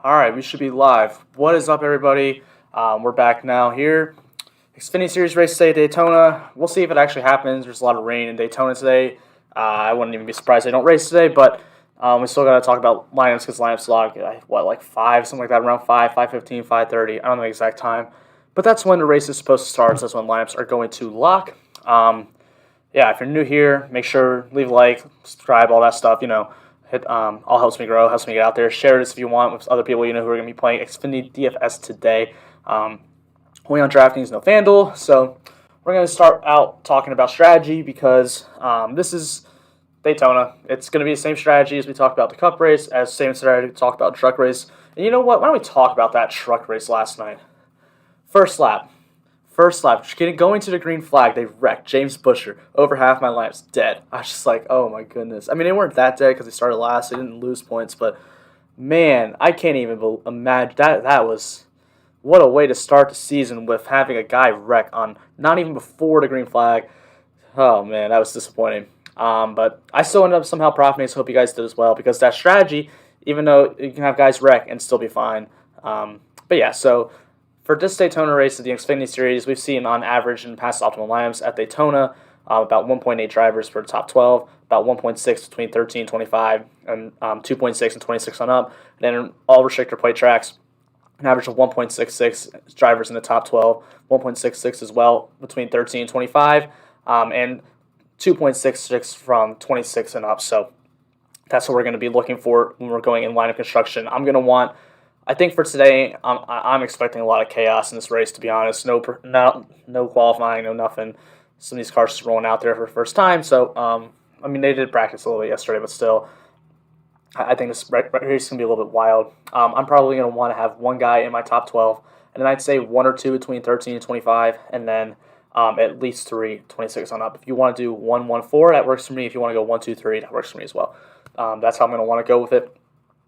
All right, we should be live. What is up, everybody? We're back now here. Xfinity Series race today, Daytona. We'll see if it actually happens. There's a lot of rain in Daytona today. I wouldn't even be surprised they don't race today, but we still got to talk about lineups because lineups log, like 5, something like that, around 5, 5:15, 5:30. I don't know the exact time. But that's when the race is supposed to start. So that's when lineups are going to lock. Yeah, if you're new here, make sure leave a like, subscribe, all that stuff. Hit all helps me grow, helps me get out there. Share this if you want with other people who are going to be playing Xfinity DFS today. Only on Drafting's, no FanDuel. So we're going to start out talking about strategy because this is Daytona. It's going to be the same strategy as we talked about the Cup race, as same strategy we talked about truck race. And you know what? Why don't we talk about that truck race last night? First lap, going to the green flag, they wrecked. James Busher, over half my lineup's dead. I was just like, oh my goodness. I mean, they weren't that dead because they started last. They didn't lose points, but man, I can't even imagine that was what a way to start the season with having a guy wreck on not even before the green flag. Oh man, that was disappointing. But I still ended up somehow profiting, so I hope you guys did as well because that strategy, even though you can have guys wreck and still be fine. But yeah, so for this Daytona race of the Xfinity Series, we've seen on average in past optimal lineups at Daytona about 1.8 drivers for the top 12, about 1.6 between 13 and 25, and 2.6 and 26 on up. And then all restrictor plate tracks, an average of 1.66 drivers in the top 12, 1.66 as well between 13 and 25, and 2.66 from 26 and up. So that's what we're going to be looking for when we're going in lineup construction. I think for today, I'm expecting a lot of chaos in this race, to be honest. No qualifying, no nothing. Some of these cars just rolling out there for the first time. So, they did practice a little bit yesterday, but still, I think this race is going to be a little bit wild. I'm probably going to want to have one guy in my top 12, and then I'd say one or two between 13 and 25, and then at least 3, 26 on up. If you want to do 1, 1, 4, that works for me. If you want to go 1, 2, 3, that works for me as well. That's how I'm going to want to go with it.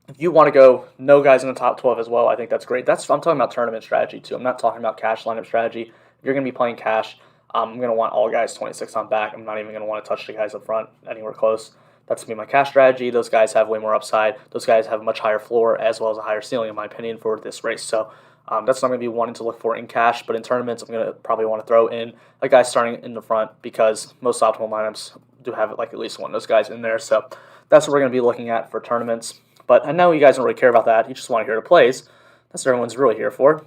If you want to go no guys in the top 12 as well, I think that's great. I'm talking about tournament strategy too. I'm not talking about cash lineup strategy. If you're going to be playing cash, I'm going to want all guys 26 on back. I'm not even going to want to touch the guys up front anywhere close. That's going to be my cash strategy. Those guys have way more upside. Those guys have a much higher floor as well as a higher ceiling, in my opinion, for this race. So that's not going to be wanting to look for in cash. But in tournaments, I'm going to probably want to throw in a guy starting in the front because most optimal lineups do have like at least one of those guys in there. So that's what we're going to be looking at for tournaments. But I know you guys don't really care about that. You just want to hear the plays. That's what everyone's really here for.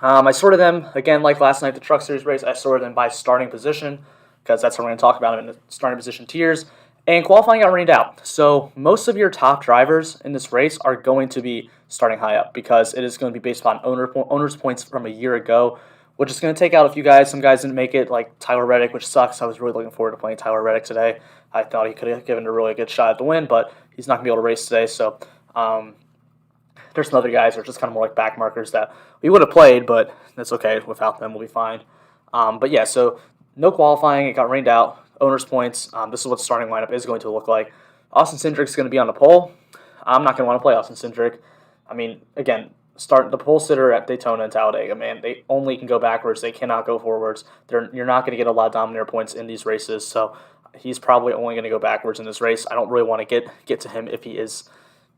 I sorted them, again, like last night, the Truck Series race, I sorted them by starting position because that's what we're going to talk about in the starting position tiers. And qualifying got rained out. So most of your top drivers in this race are going to be starting high up because it is going to be based upon owners' points from a year ago, which is going to take out a few guys. Some guys didn't make it, like Tyler Reddick, which sucks. I was really looking forward to playing Tyler Reddick today. I thought he could have given a really good shot at the win, but he's not going to be able to race today. So there's some other guys that are just kind of more like back markers that we would have played, but that's okay. Without them, we'll be fine. But yeah, so no qualifying. It got rained out. Owners' points. This is what the starting lineup is going to look like. Austin Cindric's going to be on the pole. I'm not going to want to play Austin Cindric. I mean, again, start the pole sitter at Daytona and Talladega, man. They only can go backwards. They cannot go forwards. You're not going to get a lot of dominator points in these races, so he's probably only going to go backwards in this race. I don't really want to get to him if he just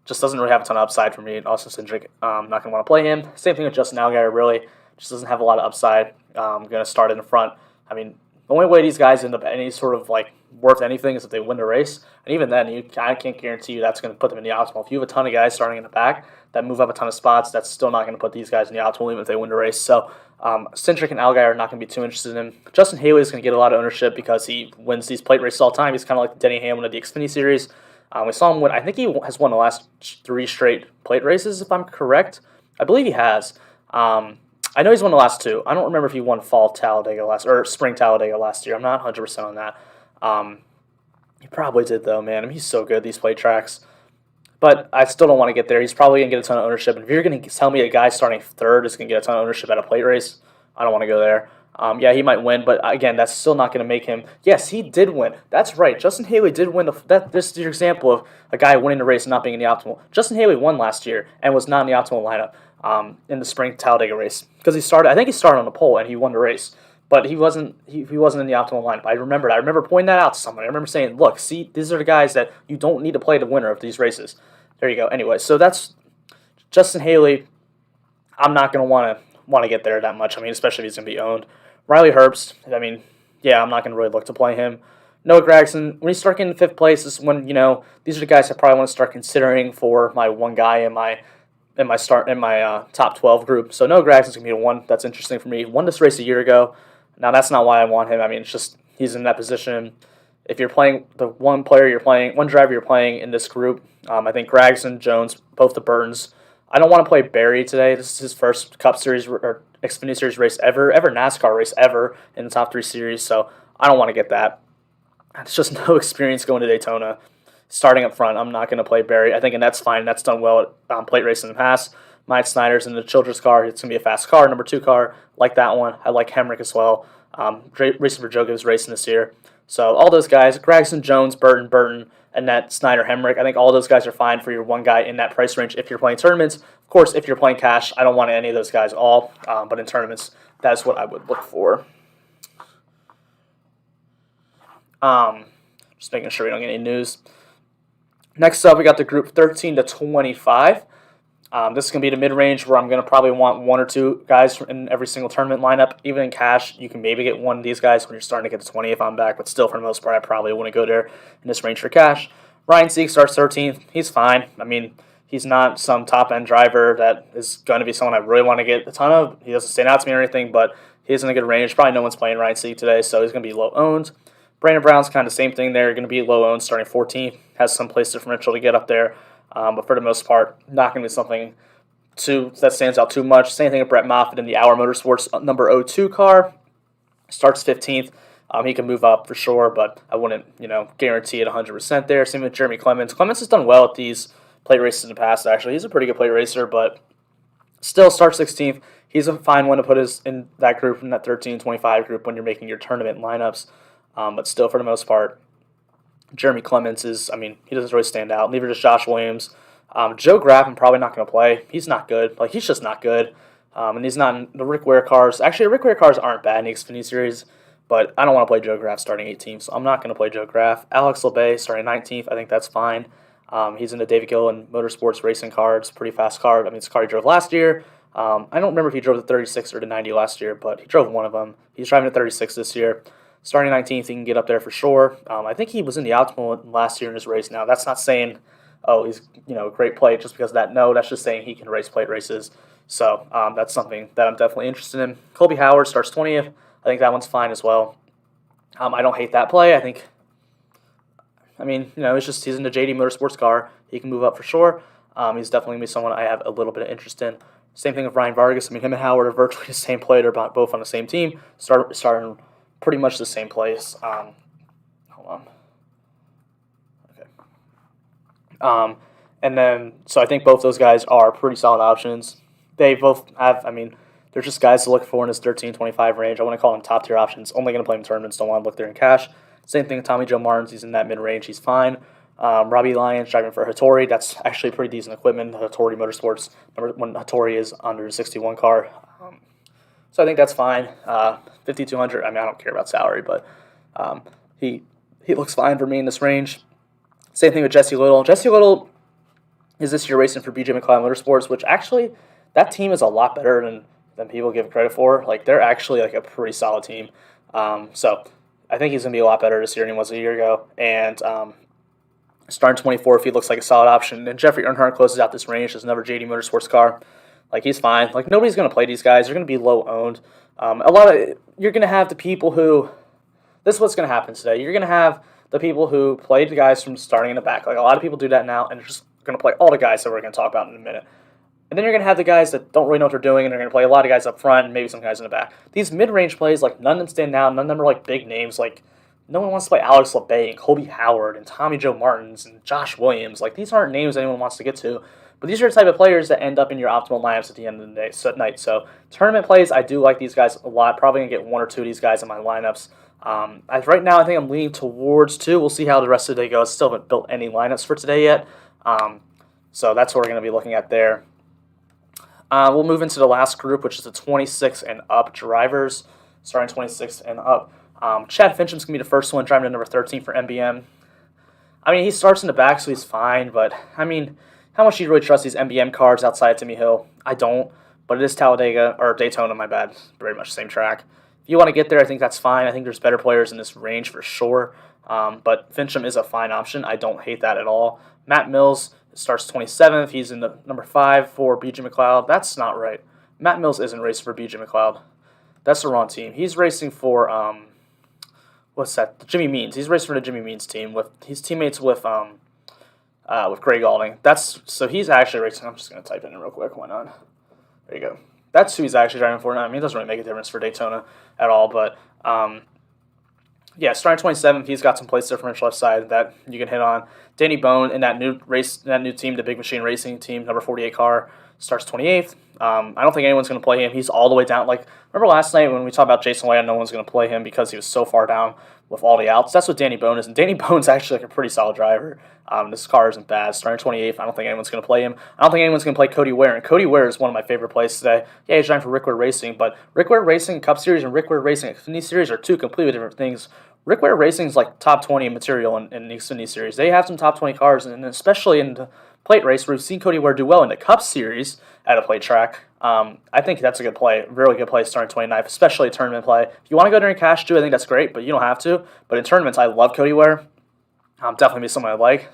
doesn't really have a ton of upside for me. Austin Cindric, I'm not going to want to play him. Same thing with Justin Allgaier, really. Just doesn't have a lot of upside. I'm going to start in the front. I mean, the only way these guys end up any sort of like worth anything is if they win the race. And even then, I can't guarantee you that's going to put them in the optimal. If you have a ton of guys starting in the back that move up a ton of spots, that's still not going to put these guys in the optimal even if they win the race. So Cindric and Allgaier are not going to be too interested in him. Justin Haley is going to get a lot of ownership because he wins these plate races all the time. He's kind of like the Denny Hamlin of the Xfinity Series. We saw him win. I think he has won the last 3 straight plate races, if I'm correct. I believe he has. I know he's won the last 2. I don't remember if he won fall Talladega or spring Talladega last year. I'm not 100% on that. He probably did, though, man. I mean, he's so good, these plate tracks. But I still don't want to get there. He's probably going to get a ton of ownership. And if you're going to tell me a guy starting 3rd is going to get a ton of ownership at a plate race, I don't want to go there. Yeah, he might win, but again, that's still not going to make him. Yes, he did win. That's right. Justin Haley did win. This is your example of a guy winning the race and not being in the optimal. Justin Haley won last year and was not in the optimal lineup in the spring Talladega race because he started. I think he started on the pole and he won the race, but he wasn't. He wasn't in the optimal lineup. I remember. I remember pointing that out to someone. I remember saying, "Look, see, these are the guys that you don't need to play the winner of these races." There you go. Anyway, so that's Justin Haley, I'm not going to want to get there that much. I mean, especially if he's going to be owned. Riley Herbst, I mean, yeah, I'm not going to really look to play him. Noah Gragson, when you start getting 5th place, is when, these are the guys I probably want to start considering for my one guy in my top 12 group. So Noah Gragson's going to be the one that's interesting for me. Won this race a year ago. Now, that's not why I want him. I mean, it's just he's in that position. If you're playing the one driver you're playing in this group, I think Gragson, Jones, both the Burtons. I don't want to play Barry today. This is his first Cup Series or Xfinity Series race ever NASCAR race ever in the top 3 series. So I don't want to get that. It's just no experience going to Daytona. Starting up front, I'm not going to play Barry. I think, and that's fine. That's done well at plate racing in the past. Mike Snyder's in the Childress car. It's going to be a fast car, number 2 car. Like that one. I like Hemrick as well. Racing for Joe Gibbs racing this year. So all those guys, Gragson, Jones, Burton, Annette, Snyder, Hemrick, I think all those guys are fine for your one guy in that price range if you're playing tournaments. Of course, if you're playing cash, I don't want any of those guys at all. But in tournaments, that's what I would look for. Just making sure we don't get any news. Next up, we got the group 13 to 25. This is going to be the mid-range where I'm going to probably want 1 or 2 guys in every single tournament lineup. Even in cash, you can maybe get one of these guys when you're starting to get to 20 if I'm back, but still, for the most part, I probably wouldn't go there in this range for cash. Ryan Sieg starts 13th. He's fine. I mean, he's not some top-end driver that is going to be someone I really want to get a ton of. He doesn't stand out to me or anything, but he's in a good range. Probably no one's playing Ryan Sieg today, so he's going to be low-owned. Brandon Brown's kind of the same thing there. Going to be low-owned, starting 14th. Has some place differential to get up there, but for the most part, not going to be something that stands out too much. Same thing with Brett Moffitt in the Hour Motorsports number 02 car. Starts 15th. He can move up for sure, but I wouldn't, guarantee it 100% there. Same with Jeremy Clements. Clements has done well at these plate races in the past, actually. He's a pretty good plate racer, but still starts 16th. He's a fine one to put in that group, in that 13-25 group when you're making your tournament lineups. But still, for the most part, Jeremy Clements he doesn't really stand out. Neither does Josh Williams. Joe Graf, I'm probably not going to play. He's not good. He's just not good. And he's not in the Rick Ware cars. Actually, the Rick Ware cars aren't bad in the Xfinity Series, but I don't want to play Joe Graf starting 18th, so I'm not going to play Joe Graf. Alex LeBay starting 19th. I think that's fine. He's in the David Gillen Motorsports racing car. It's a pretty fast car. It's a car he drove last year. I don't remember if he drove the 36 or the 90 last year, but he drove one of them. He's driving the 36 this year. Starting 19th, he can get up there for sure. I think he was in the optimal last year in his race. Now, that's not saying, he's a great plate just because of that. No, that's just saying he can race plate races. So that's something that I'm definitely interested in. Colby Howard starts 20th. I think that one's fine as well. I don't hate that play. It's just he's in the JD Motorsports car. He can move up for sure. He's definitely going to be someone I have a little bit of interest in. Same thing with Ryan Vargas. Him and Howard are virtually the same player. They're both on the same team. Starting pretty much the same place. Hold on. Okay. So I think both those guys are pretty solid options. They both have, they're just guys to look for in this 13-25 range. I want to call them top-tier options. Only going to play them tournaments. Don't want to look there in cash. Same thing with Tommy Joe Martins. He's in that mid-range. He's fine. Robbie Lyons driving for Hattori. That's actually pretty decent equipment. Hattori Motorsports, when Hattori is under the 61 car. So I think that's fine. 5,200. I don't care about salary, but he looks fine for me in this range. Same thing with Jesse Little. Jesse Little is this year racing for BJ McLeod Motorsports, which actually that team is a lot better than people give credit for. They're actually a pretty solid team. So I think he's gonna be a lot better this year than he was a year ago. And starting 24th, he looks like a solid option. And Jeffrey Earnhardt closes out this range. There's another JD Motorsports car. He's fine. Nobody's going to play these guys. They're going to be low-owned. You're going to have the people who... This is what's going to happen today. You're going to have the people who played the guys from starting in the back. A lot of people do that now, and they're just going to play all the guys that we're going to talk about in a minute. And then you're going to have the guys that don't really know what they're doing, and they're going to play a lot of guys up front and maybe some guys in the back. These mid-range plays, none of them stand out. None of them are, big names. No one wants to play Alex LeBay and Colby Howard and Tommy Joe Martins and Josh Williams. These aren't names anyone wants to get to. But these are the type of players that end up in your optimal lineups at the end of the day, at night. So tournament plays, I do like these guys a lot. Probably going to get 1 or 2 of these guys in my lineups. Right now, I think I'm leaning towards 2. We'll see how the rest of the day goes. Still haven't built any lineups for today yet. So that's what we're going to be looking at there. We'll move into the last group, which is the 26 and up drivers. Starting 26 and up. Chad Fincham's going to be the first one, driving to number 13 for MBM. He starts in the back, so he's fine. But, how much do you really trust these MBM cars outside of Timmy Hill? I don't, but it is Talladega, or Daytona, my bad. Very much the same track. If you want to get there, I think that's fine. I think there's better players in this range for sure. But Fincham is a fine option. I don't hate that at all. Matt Mills starts 27th. He's in the number 5 for BJ McLeod. That's not right. Matt Mills isn't racing for BJ McLeod. That's the wrong team. He's racing for what's that? The Jimmy Means. He's racing for the Jimmy Means team with his teammates with Greg Alding. So he's actually racing. I'm just gonna type it in real quick. Why not? There you go. That's who he's actually driving for. I mean, it doesn't really make a difference for Daytona at all, but yeah, starting 27th, he's got some place differential left side that you can hit on. Danny Bone in that new team, the Big Machine Racing team, number 48 car, starts 28th. I don't think anyone's going to play him. He's all the way down. Like, remember last night when we talked about Jason White, no one's going to play him because he was so far down with all the outs. That's what Danny Bone is, and Danny Bone's actually like a pretty solid driver. This car isn't bad. Starting 28th, I don't think anyone's going to play him. I don't think anyone's going to play Cody Ware, and Cody Ware is one of my favorite plays today. Yeah, he's driving for Rick Ware Racing, but Rick Ware Racing Cup Series and Rick Ware Racing Xfinity Series are two completely different things. Rick Ware Racing is like top 20 material in the Xfinity Series. They have some top 20 cars, and especially in the plate race, where we've seen Cody Ware do well in the Cup Series at a plate track. I think that's a good play, really good play starting 29th, especially a tournament play. If you want to go during cash too, I think that's great, but you don't have to. But in tournaments, I love Cody Ware. Definitely be someone I like.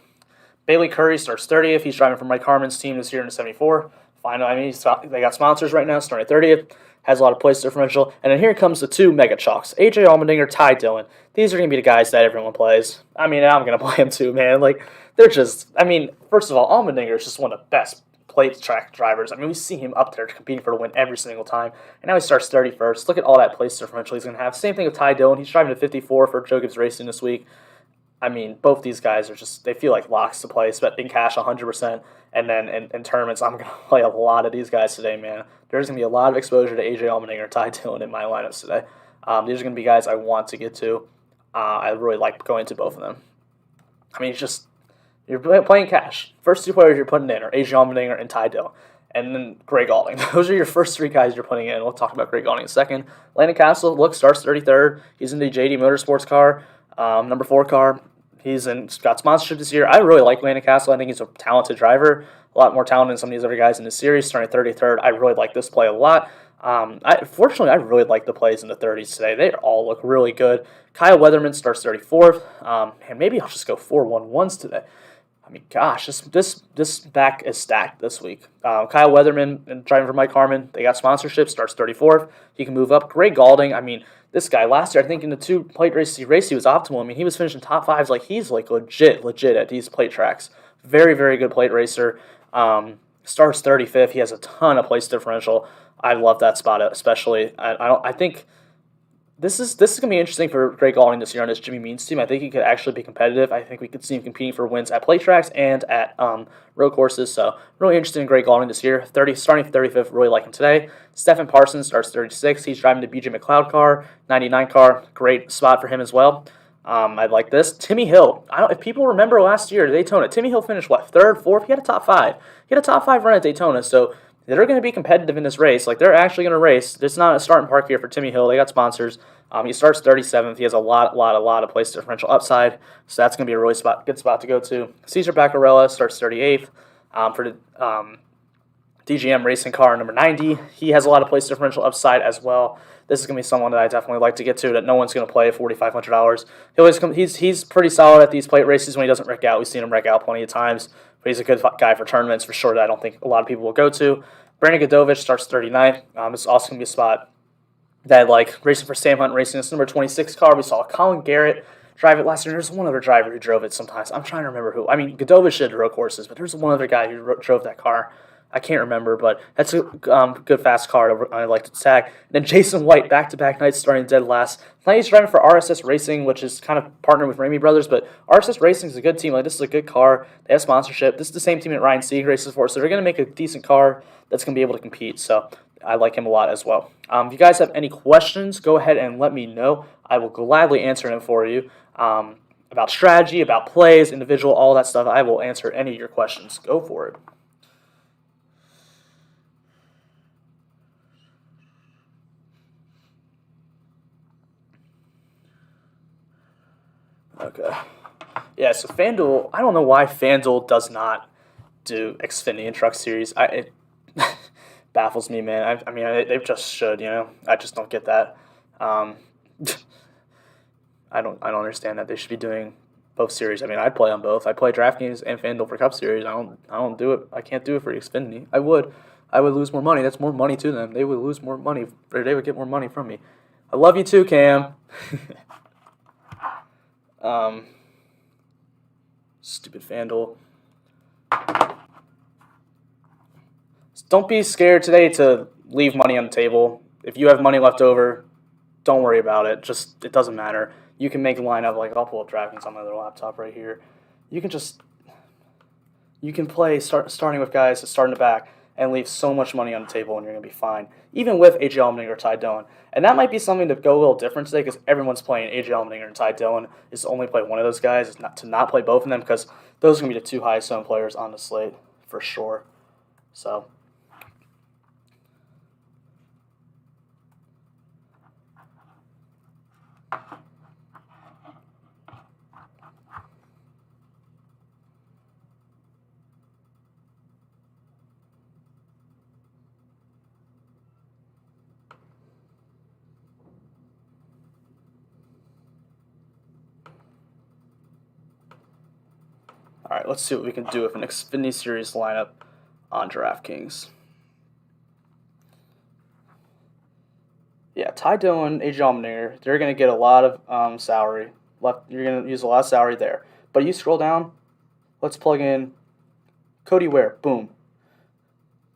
Bailey Curry starts 30th. He's driving for Mike Harmon's team this year in the 74. Fine, I mean, they got sponsors right now, starting 30th. Has a lot of place differential. And then here comes the two mega chalks, AJ Allmendinger, Ty Dillon. These are going to be the guys that everyone plays. I mean, I'm going to play them too, man. Like, they're just, I mean, first of all, Allmendinger is just one of the best plate track drivers. I mean, we see him up there competing for the win every single time. And now he starts 31st. Look at all that place differential he's going to have. Same thing with Ty Dillon. He's driving to 54 for Joe Gibbs Racing this week. I mean, both these guys are just, they feel like locks to play, in cash 100%. And then in tournaments, I'm going to play a lot of these guys today, man. There's going to be a lot of exposure to AJ Allmendinger and Ty Dillon in my lineups today. These are going to be guys I want to get to. I really like going to both of them. I mean, it's just, you're playing cash. First two players you're putting in are AJ Allmendinger and Ty Dillon. And then Greg Alding. Those are your first three guys you're putting in. We'll talk about Greg Alding in a second. Landon Castle, look, starts 33rd. He's in the JD Motorsports car, number 4 car. He's got sponsorship this year. I really like Landon Castle. I think he's a talented driver, a lot more talented than some of these other guys in the series. Starting 33rd, I really like this play a lot. Fortunately, I really like the plays in the 30s today. They all look really good. Kyle Weatherman starts 34th. And maybe I'll just go 4-1-1s today. I mean, gosh, this back is stacked this week. Kyle Weatherman driving for Mike Harmon. They got sponsorship. Starts 34th. He can move up. Greg Alding. I mean, this guy last year, I think in the 2 plate races he raced, he was optimal. I mean, he was finishing top 5s. Like, he's like legit at these plate tracks. Very, very good plate racer. Starts 35th. He has a ton of place differential. I love that spot especially. I think this is going to be interesting for Greg Alding this year on his Jimmy Means team. I think he could actually be competitive. I think we could see him competing for wins at plate tracks and at road courses. So really interested in Greg Alding this year. Starting 35th, really like him today. Stephen Parsons starts 36th. He's driving the BJ McLeod car, 99 car. Great spot for him as well. I like this. Timmy Hill. If people remember last year at Daytona, Timmy Hill finished, 3rd, 4th? He had a top 5. He had a top 5 run at Daytona. So they're going to be competitive in this race. Like, they're actually going to race. It's not a starting park here for Timmy Hill. They got sponsors. He starts 37th. He has a lot of place differential upside. So that's going to be a really good spot to go to. Cesar Baccarella starts 38th for the DGM racing car, number 90. He has a lot of place differential upside as well. This is going to be someone that I definitely like to get to that no one's going to play at $4,500. He's pretty solid at these plate races when he doesn't wreck out. We've seen him wreck out plenty of times. But he's a good guy for tournaments for sure that I don't think a lot of people will go to. Brandon Godovich starts 39th. It's also going to be a spot that I like. Racing for Sam Hunt Racing. This number 26 car. We saw Colin Garrett drive it last year. There's one other driver who drove it sometimes. I'm trying to remember who. I mean, Godovich did road courses, but there's one other guy who drove that car. I can't remember, but that's a good fast car I like to tag. And then Jason White, back-to-back nights starting dead last. Now he's driving for RSS Racing, which is kind of partnered with Ramey Brothers, but RSS Racing is a good team. Like, this is a good car. They have sponsorship. This is the same team that Ryan Sieg races for, so they're going to make a decent car that's going to be able to compete. So I like him a lot as well. If you guys have any questions, go ahead and let me know. I will gladly answer them for you. About strategy, about plays, individual, all that stuff. I will answer any of your questions. Go for it. Okay. Yeah, so FanDuel, I don't know why FanDuel does not do Xfinity and Truck Series. It baffles me, man. I mean, they just should, you know. I just don't get that. Um, I don't understand that they should be doing both series. I mean, I'd play on both. I play Draftkings and FanDuel for Cup Series. I don't do it. I can't do it for Xfinity. I would lose more money. That's more money to them. They would lose more money, or they would get more money from me. I love you too, Cam. Stupid FanDuel. Don't be scared today to leave money on the table. If you have money left over, don't worry about it. Just it doesn't matter. You can make a lineup like I'll pull up Draftkings on my little laptop right here. You can play starting with guys starting to back and leave so much money on the table and you're gonna be fine. Even with AJ Allmendinger or Ty Dillon. And that might be something to go a little different today because everyone's playing AJ Allmendinger and Ty Dillon. Is to only play one of those guys, is not play both of them because those are gonna be the two highest owned players on the slate for sure. So all right, let's see what we can do with an Xfinity Series lineup on DraftKings. Yeah, Ty Dillon, AJ Allmendinger, they're going to get a lot of salary. You're going to use a lot of salary there. But you scroll down, let's plug in Cody Ware, boom.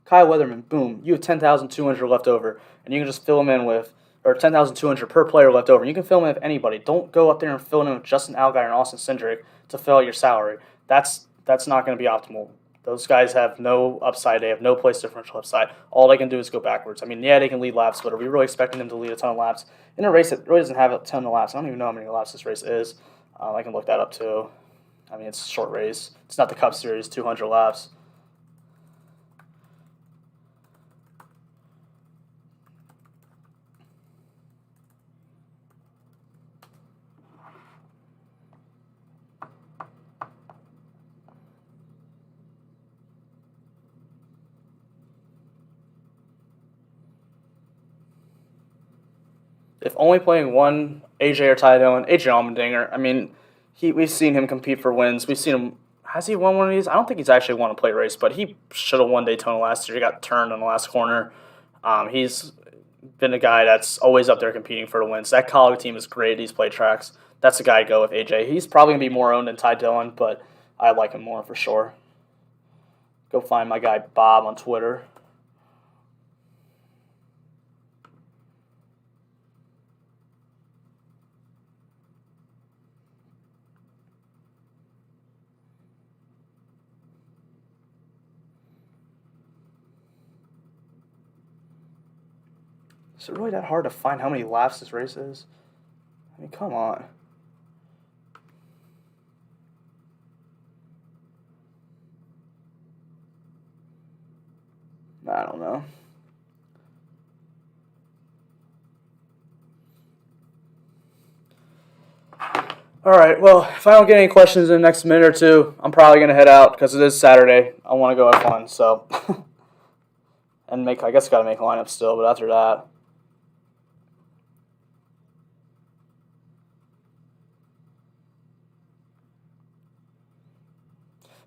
Kyle Weatherman, boom. You have 10,200 left over, and you can just fill them in with, or 10,200 per player left over. You can fill them in with anybody. Don't go up there and fill them in with Justin Allgaier and Austin Cindric to fill out your salary. That's not going to be optimal. Those guys have no upside. They have no place differential upside. All they can do is go backwards. I mean, yeah, they can lead laps, but are we really expecting them to lead a ton of laps in a race that really doesn't have a ton of laps? I don't even know how many laps this race is. I can look that up too. I mean, it's a short race. It's not the Cup Series, 200 laps. If only playing one AJ or Ty Dillon, AJ Allmendinger. I mean, we've seen him compete for wins. We've seen him. Has he won one of these? I don't think he's actually won a plate race, but he should have won Daytona last year. He got turned on the last corner. He's been a guy that's always up there competing for the wins. That Colleague team is great. These plate tracks. That's a guy to go with AJ. He's probably gonna be more owned than Ty Dillon, but I like him more for sure. Go find my guy Bob on Twitter. Is it really that hard to find how many laps this race is? I mean, come on. I don't know. All right, well, if I don't get any questions in the next minute or two, I'm probably going to head out because it is Saturday. I want to go have fun, so. And I guess got to make a lineup still, but after that.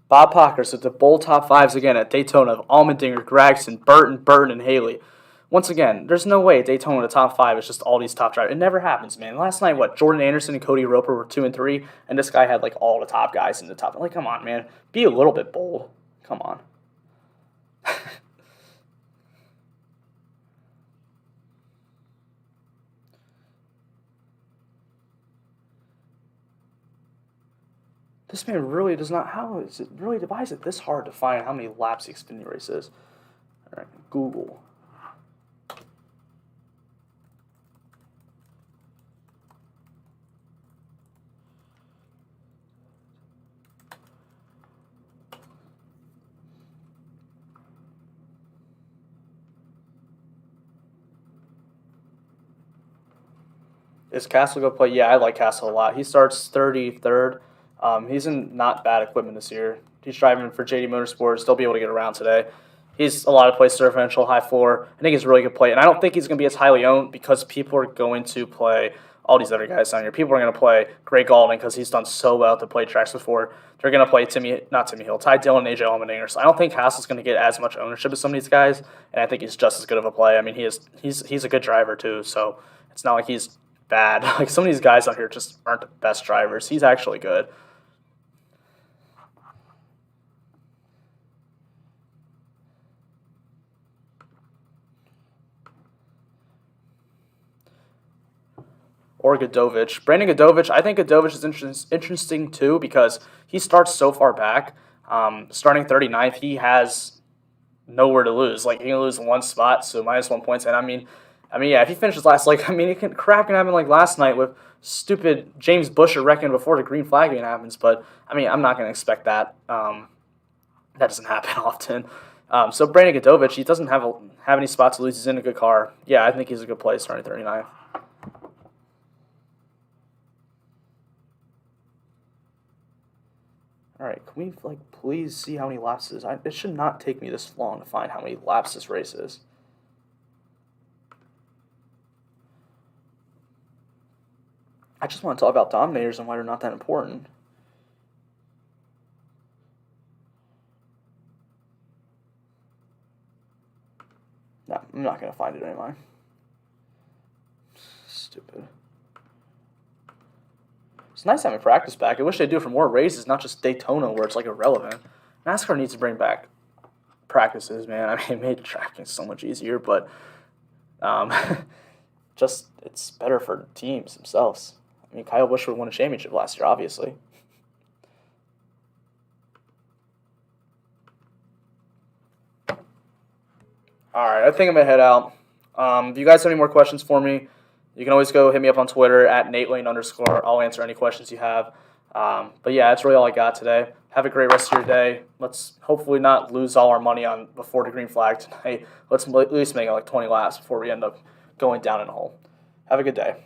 Bob Pockers with the bold top fives again at Daytona of Allmendinger, Gregson, Burton, and Haley. Once again, there's no way Daytona the top five is just all these top drivers. It never happens, man. Last night, Jordan Anderson and Cody Roper were 2 and 3, and this guy had like all the top guys in the top. Like, come on, man. Be a little bit bold. Come on. This man really does not. How is it really? Why is it this hard to find how many laps the Xfinity race is? All right, Google. Is Castle going to play? Yeah, I like Castle a lot. He starts 33rd. He's in not bad equipment this year. He's driving for JD Motorsports. They'll be able to get around today. He's a lot of places differential, high floor. I think he's a really good play. And I don't think he's going to be as highly owned because people are going to play all these other guys down here. People are going to play Greg Galding because he's done so well to play tracks before. They're going to play Ty Dillon, AJ Allmendinger. So I don't think Haas is going to get as much ownership as some of these guys. And I think he's just as good of a play. I mean, he's a good driver too. So it's not like he's bad. Like some of these guys out here just aren't the best drivers. He's actually good. Or Godovich. Brandon Godovich, I think Godovich is interesting too because he starts so far back. Starting 39th, he has nowhere to lose. Like, he can lose one spot, so -1 points. And I mean, yeah, if he finishes last, like, I mean, crap can happen like last night with stupid James Buescher wrecking before the green flag even happens. But, I mean, I'm not going to expect that. That doesn't happen often. So Brandon Godovich, he doesn't have any spots to lose. He's in a good car. Yeah, I think he's a good play starting 39th. All right, can we, like, please see how many laps this is? It should not take me this long to find how many laps this race is. I just want to talk about dominators and why they're not that important. No, I'm not going to find it anymore. Stupid. It's nice having practice back. I wish they'd do it for more races, not just Daytona where it's like irrelevant. NASCAR needs to bring back practices, man. I mean, it made tracking so much easier, but just it's better for teams themselves. I mean, Kyle Busch would win a championship last year, obviously. All right, I think I'm going to head out. If you guys have any more questions for me, you can always go hit me up on Twitter at @NateLane_. I'll answer any questions you have. But yeah, that's really all I got today. Have a great rest of your day. Let's hopefully not lose all our money on before the green flag tonight. Let's at least make it like 20 laps before we end up going down in a hole. Have a good day.